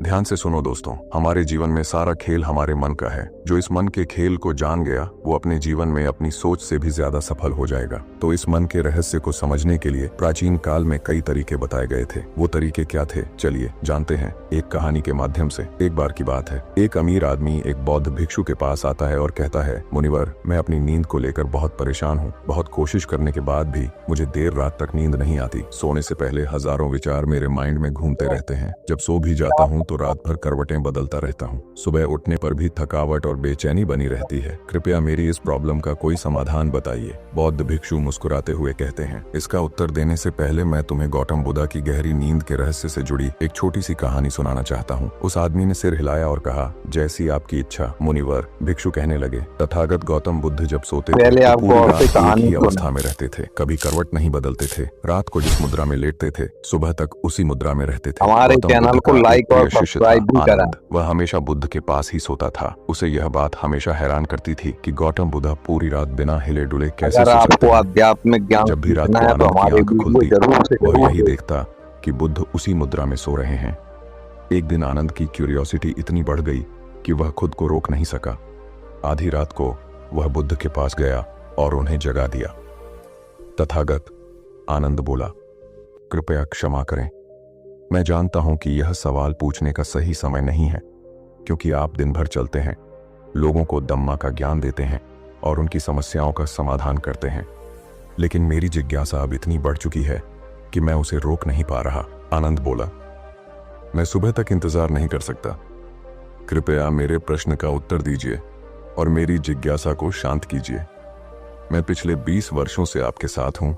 ध्यान से सुनो दोस्तों, हमारे जीवन में सारा खेल हमारे मन का है। जो इस मन के खेल को जान गया वो अपने जीवन में अपनी सोच से भी ज्यादा सफल हो जाएगा। तो इस मन के रहस्य को समझने के लिए प्राचीन काल में कई तरीके बताए गए थे। वो तरीके क्या थे, चलिए जानते हैं एक कहानी के माध्यम से। एक बार की बात है, एक अमीर आदमी एक बौद्ध भिक्षु के पास आता है और कहता है, मुनिवर, मैं अपनी नींद को लेकर बहुत परेशान हूँ। बहुत कोशिश करने के बाद भी मुझे देर रात तक नींद नहीं आती। सोने से पहले हजारों विचार मेरे माइंड में घूमते रहते हैं। जब सो भी जाता हूँ तो रात भर करवटें बदलता रहता हूँ। सुबह उठने पर भी थकावट और बेचैनी बनी रहती है। कृपया मेरी इस प्रॉब्लम का कोई समाधान बताइए। बौद्ध भिक्षु मुस्कुराते हुए कहते हैं, इसका उत्तर देने से पहले मैं तुम्हें गौतम बुद्ध की गहरी नींद के रहस्य से जुड़ी एक छोटी सी कहानी सुनाना चाहता हूँ। उस आदमी ने सिर हिलाया और कहा, जैसी आपकी इच्छा मुनिवर। भिक्षु कहने लगे, तथागत गौतम बुद्ध जब सोते थे तो पूरी रात एक ही अवस्था में रहते थे। कभी करवट नहीं बदलते थे। रात को जिस मुद्रा में लेटते थे सुबह तक उसी मुद्रा में रहते थे। हमारे चैनल को लाइक और सब्सक्राइब भी करें। वह हमेशा बुद्ध के पास ही सोता था। उसे यह बात हमेशा हैरान करती थी कि गौतम बुद्ध पूरी रात बिना हिले डुले कैसे सो सकते हैं। आध्यात्मिक ज्ञान जब भी रात को आनंद की आंख खुलती वह यही देखता कि बुद्ध उसी मुद्रा में सो रहे हैं। एक दिन आनंद की क्यूरियोसिटी इतनी बढ़ गई कि वह खुद को रोक नहीं सका। आधी रात को वह बुद्ध के पास गया और उन्हें जगा दिया। तथागत, आनंद बोला, कृपया क्षमा करें। मैं जानता हूं कि यह सवाल पूछने का सही समय नहीं है, क्योंकि आप दिन भर चलते हैं, लोगों को दम्मा का ज्ञान देते हैं और उनकी समस्याओं का समाधान करते हैं। लेकिन मेरी जिज्ञासा अब इतनी बढ़ चुकी है कि मैं उसे रोक नहीं पा रहा। आनंद बोला, मैं सुबह तक इंतजार नहीं कर सकता। कृपया मेरे प्रश्न का उत्तर दीजिए और मेरी जिज्ञासा को शांत कीजिए। मैं पिछले 20 वर्षों से आपके साथ हूं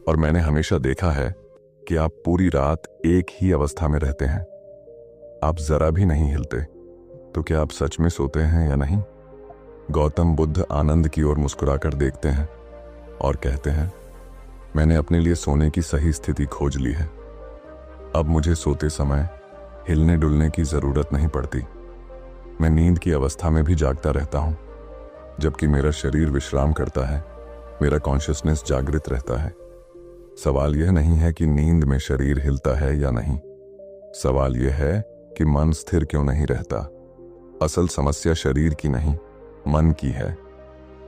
और मैंने हमेशा देखा है कि आप पूरी रात एक ही अवस्था में रहते हैं। आप जरा भी नहीं हिलते। तो क्या आप सच में सोते हैं या नहीं? गौतम बुद्ध आनंद की ओर मुस्कुराकर देखते हैं और कहते हैं, मैंने अपने लिए सोने की सही स्थिति खोज ली है। अब मुझे सोते समय हिलने डुलने की जरूरत नहीं पड़ती। मैं नींद की अवस्था में भी जागता रहता हूं। जबकि मेरा शरीर विश्राम करता है, मेरा कॉन्शियसनेस जागृत रहता है। सवाल यह नहीं है कि नींद में शरीर हिलता है या नहीं। सवाल यह है कि मन स्थिर क्यों नहीं रहता। असल समस्या शरीर की नहीं, मन की है।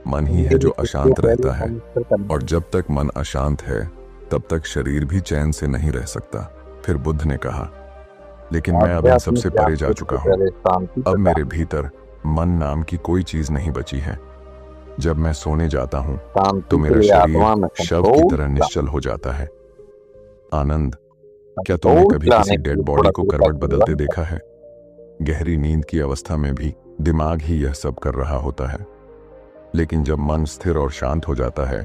मन ही है जो अशांत रहता है, और जब तक मन अशांत है तब तक शरीर भी चैन से नहीं रह सकता। फिर बुद्ध ने कहा, लेकिन मैं अब इन सबसे परे जा चुका हूं। अब मेरे भीतर मन नाम की कोई चीज नहीं बची है। जब मैं सोने जाता हूं तो मेरा शरीर शव की तरह निश्चल हो जाता है। आनंद, क्या तुमने कभी किसी डेड बॉडी को करवट बदलते देखा है? गहरी नींद की अवस्था में भी दिमाग ही यह सब कर रहा होता है। लेकिन जब मन स्थिर और शांत हो जाता है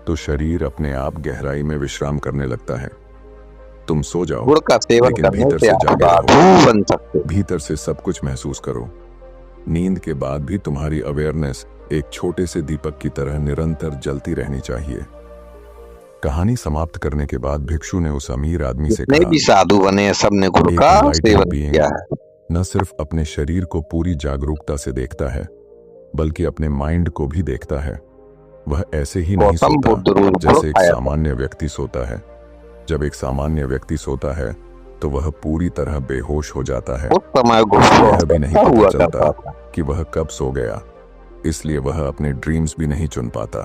तो शरीर अपने आप गहराई में विश्राम करने लगता है। तुम सो जाओ, लेकिन भीतर से जागे रहो। भीतर से सब कुछ महसूस करो। नींद के बाद भी तुम्हारी अवेयरनेस एक छोटे से दीपक की तरह निरंतर जलती रहनी चाहिए। कहानी समाप्त करने के बाद भिक्षु ने उस अमीर आदमी से कहा, भी साधु बने, सबने गुरु का सेवन किया है। न सिर्फ अपने शरीर को पूरी जागरूकता से देखता है, बल्कि अपने माइंड को भी देखता है। वह ऐसे ही नहीं सोता जैसे एक सामान्य व्यक्ति सोता है। जब एक सामान्य व्यक्ति सोता है तो वह पूरी तरह बेहोश हो जाता है। यह भी नहीं पता चलता कि वह कब सो गया, इसलिए वह अपने ड्रीम्स भी नहीं चुन पाता।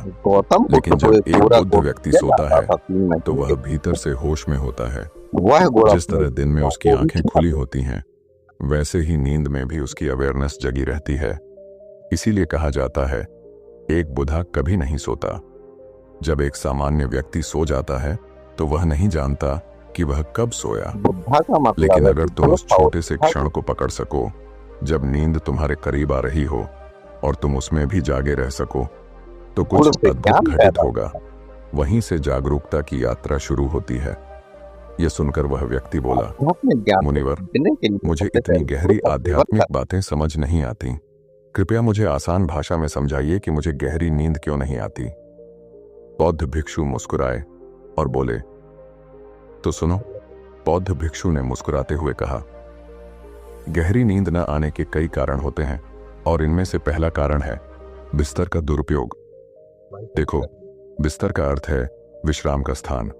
लेकिन जब एक बुद्ध व्यक्ति सोता है तो वह भीतर से होश में होता है। जिस तरह दिन में उसकी आंखें खुली होती हैं, वैसे ही नींद में भी उसकी अवेयरनेस जगी रहती है। इसीलिए कहा जाता है, एक बुद्धा कभी नहीं सोता। जब एक सामान्य व्यक्ति सो जाता है तो वह नहीं जानता कि वह कब सोया। लेकिन अगर तुम उस छोटे से क्षण को पकड़ सको जब नींद तुम्हारे करीब आ रही हो और तुम उसमें भी जागे रह सको, तो कुछ अद्भुत घटित होगा। वहीं से जागरूकता की यात्रा शुरू होती है। यह सुनकर वह व्यक्ति बोला, मुनिवर, मुझे इतनी गहरी आध्यात्मिक बातें समझ नहीं आती। कृपया मुझे आसान भाषा में समझाइए कि मुझे गहरी नींद क्यों नहीं आती। बौद्ध भिक्षु मुस्कुराए और बोले, तो सुनो। बौद्ध भिक्षु ने मुस्कुराते हुए कहा, गहरी नींद न आने के कई कारण होते हैं और इनमें से पहला कारण है बिस्तर का दुरुपयोग। देखो, बिस्तर का अर्थ है विश्राम का स्थान।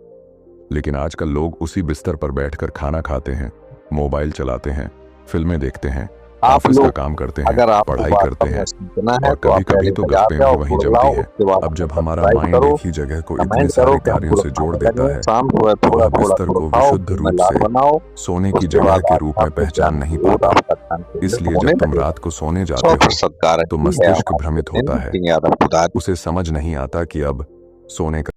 लेकिन आजकल लोग उसी बिस्तर पर बैठकर खाना खाते हैं, मोबाइल चलाते हैं फिल्में देखते हैं, आप ऑफिस का लोग काम करते अगर हैं, आपको पढ़ाई वास्तव करते में हैं, सीखना है और तो आप कभी कभी पहले तो बाजार गप्पे भी जाओ, वहीं गुड़लाओ, जमती है। उसके बाद अब जब अपना हमारा सब्सक्राइब माइंड करो, एक ही जगह को इतने कमेंट सारे करो कि हम कार्यों पूरा से जोड़ खाने देता लगे, है, शाम को तो थोड़ा वह थोड़ा बिस्तर थोड़ा को खाओ, विशुद्ध फिर रूप मिलाद से बनाओ, सोने की उसके जगह बाद के रूप आप में अपने पहचान ज्ञान नहीं की ओर पाता। आपका ध्यान केंद्रित इसलिए होने जब तुम लगेगा। रात को सोने सौ जाते हो फीसद तो गारंटी है मस्तिष्क आप भ्रमित दिन होता है, मीटिंग यादव खुदा उसे समझ नहीं आता कि अब सोने का